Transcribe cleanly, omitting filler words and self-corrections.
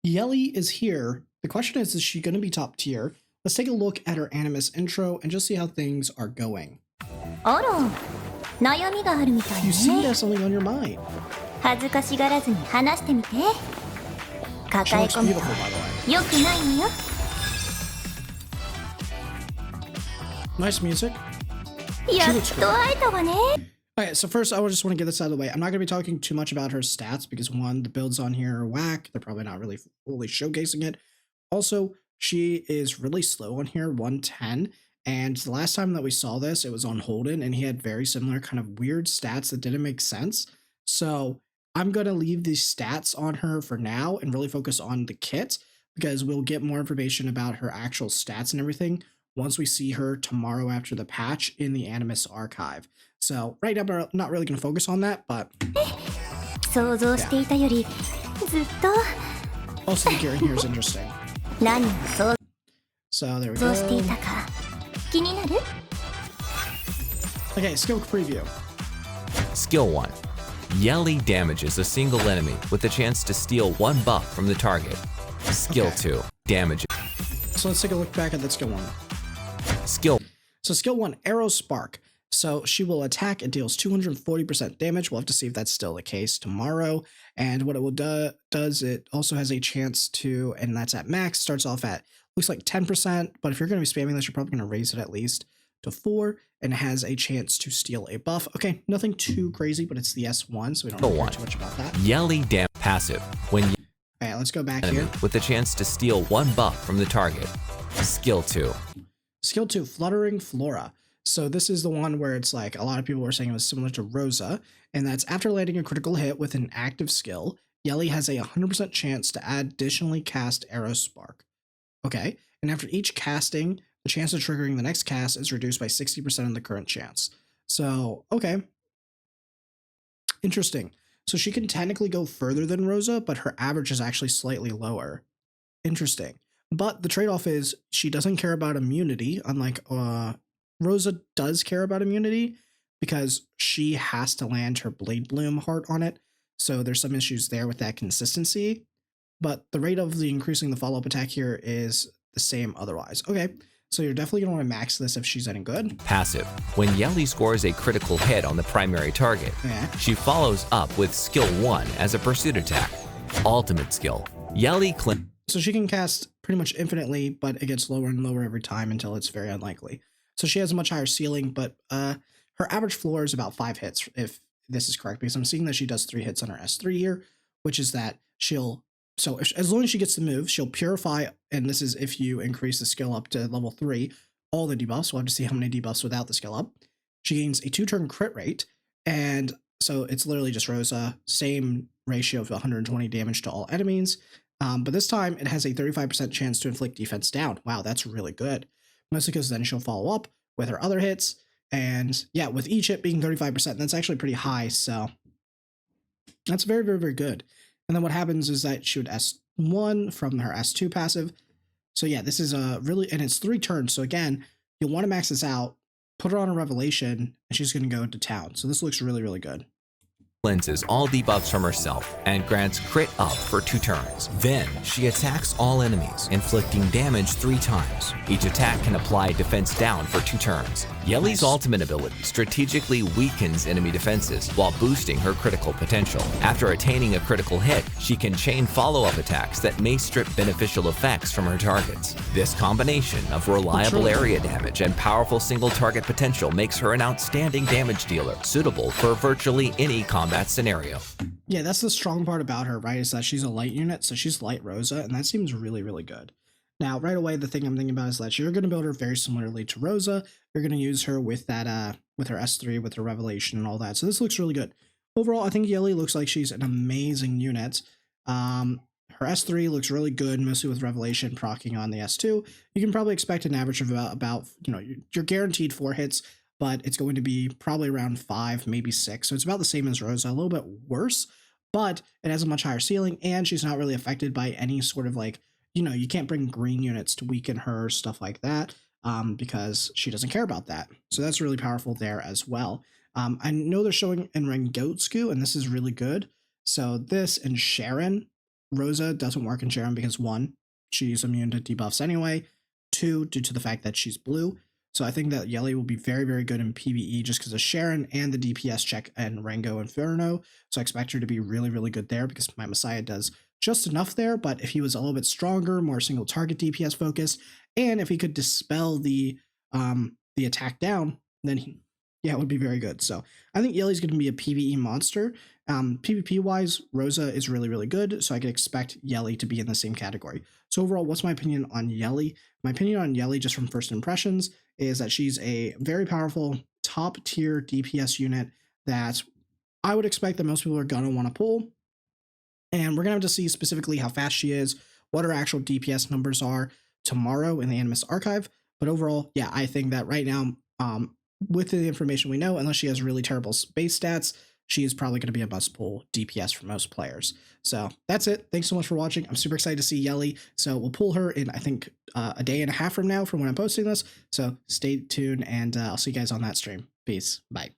Yeli is here. The question is she going to be top tier? Let's take a look at her Animus intro and just see how things are going. あら、悩みがあるみたい You seem to ね。 have something on your mind. 恥ずかしがらずに話してみて。 She 抱え looks 込む beautiful, by the way. と良くないのよ。 Nice music. やっと会えたわね。 Okay, so first I just want to get this out of the way. I'm not going to be talking too much about her stats because one, the builds on here are whack. They're probably not really fully showcasing it. Also, she is really slow on here, 110. And the last time that we saw this, it was on Holden, and he had very similar kind of weird stats that didn't make sense. So I'm going to leave these stats on her for now and really focus on the kit because we'll get more information about her actual stats and everything once we see her tomorrow after the patch in the Animus archive. So right now we're not really going to focus on that, but 想像していたよりずっと also the gearing here is interesting. 何を想 So there we 像してい go. たか気になる？ Okay, skill preview. Skill 1. Yeli damages a single enemy with the chance to steal one buff from the target. Skill Okay. 2. Damages. So let's take a look back at that skill 1. Skill So skill 1, Arrow Spark. So she will attack and deals 240% damage. We'll have to see if that's still the case tomorrow. And what it will does, it also has a chance to, and that's at max, starts off at, looks like 10%, but if you're going to be spamming this, you're probably going to raise it at least to 4, and has a chance to steal a buff. Okay, nothing too crazy, but it's the S1, so we don't care too much about that. Yeli passive. When All right, let's go back enemy here. with the chance to steal one buff from the target. Skill 2. Skill 2, Fluttering Flora. So this is the one where it's like a lot of people were saying it was similar to Rosa, and that's after landing a critical hit with an active skill, Yeli has a 100% chance to additionally cast Arrow Spark. Okay, and after each casting, the chance of triggering the next cast is reduced by 60% of the current chance. So, okay. Interesting. So she can technically go further than Rosa, but her average is actually slightly lower. Interesting. But the trade-off is she doesn't care about immunity, unlike Rosa does care about immunity because she has to land her Blade Bloom heart on it. So there's some issues there with that consistency. But the rate of the increasing the follow-up attack here is the same otherwise. Okay, so you're definitely going to want to max this if she's any good. Passive. When Yeli scores a critical hit on the primary target, Yeah. she follows up with Skill 1 as a pursuit attack. Ultimate skill. Yeli So she can cast pretty much infinitely, but it gets lower and lower every time until it's very unlikely. So she has a much higher ceiling, but her average floor is about 5 hits, if this is correct, because I'm seeing that she does 3 hits on her S3 here, which is that she'll, so as long as she gets the move, she'll purify, and this is if you increase the skill up to level 3, all the debuffs. We'll have to see how many debuffs without the skill up. She gains a 2-turn crit rate, and so it's literally just Rosa, same ratio of 120 damage to all enemies. But this time it has a 35% chance to inflict defense down. Wow, that's really good. Mostly because then she'll follow up with her other hits. And yeah, with each hit being 35%, that's actually pretty high. So that's very, very, very good. And then what happens is that she would S1 from her S2 passive. So yeah, this is a really, and it's 3 turns. So again, you'll want to max this out, put her on a Revelation, and she's going to go into town. So this looks really, really good. cleanses all debuffs from herself and grants crit up for 2 turns. Then, she attacks all enemies, inflicting damage 3 times. Each attack can apply defense down for 2 turns. Yeli's ultimate ability strategically weakens enemy defenses while boosting her critical potential. After attaining a critical hit, she can chain follow-up attacks that may strip beneficial effects from her targets. This combination of reliable area damage and powerful single-target potential makes her an outstanding damage dealer, suitable for virtually any combat scenario. Yeah, that's the strong part about her, right? Is that she's a light unit, so she's light Rosa, and that seems really, really good. Now, right away, the thing I'm thinking about is that you're going to build her very similarly to Rosa. You're going to use her with that, with her S3, with her Revelation and all that. So this looks really good. Overall, I think Yeli looks like she's an amazing unit. Her S3 looks really good, mostly with Revelation proccing on the S2. You can probably expect an average of about you know, you're guaranteed 4 hits, but it's going to be probably around 5, maybe 6. So it's about the same as Rosa, a little bit worse, but it has a much higher ceiling, and she's not really affected by any sort of like, you know, you can't bring green units to weaken her, stuff like that, because she doesn't care about that. So that's really powerful there as well. I know they're showing in Rengotsuku, and this is really good. So this and Sharon Rosa doesn't work in Sharon because 1, she's immune to debuffs anyway. 2, due to the fact that she's blue. So I think that Yeli will be very, very good in PvE just because of Sharon and the DPS check and Rango Inferno. So I expect her to be really, really good there because my Messiah does just enough there. But if he was a little bit stronger, more single target DPS focused, and if he could dispel the attack down, then it would be very good. So I think Yeli's going to be a PvE monster. PvP wise, Rosa is really, really good. So I could expect Yeli to be in the same category. So overall, what's my opinion on Yeli? My opinion on Yeli, just from first impressions, is that she's a very powerful top tier DPS unit that I would expect that most people are going to want to pull. And we're going to have to see specifically how fast she is, what her actual DPS numbers are tomorrow in the Animus Archive. But overall, yeah, I think that right now, with the information we know, unless she has really terrible base stats, she is probably going to be a must pull DPS for most players. So that's it. Thanks so much for watching. I'm super excited to see Yeli. So we'll pull her in, I think, a day and a half from now from when I'm posting this. So stay tuned, and I'll see you guys on that stream. Peace. Bye.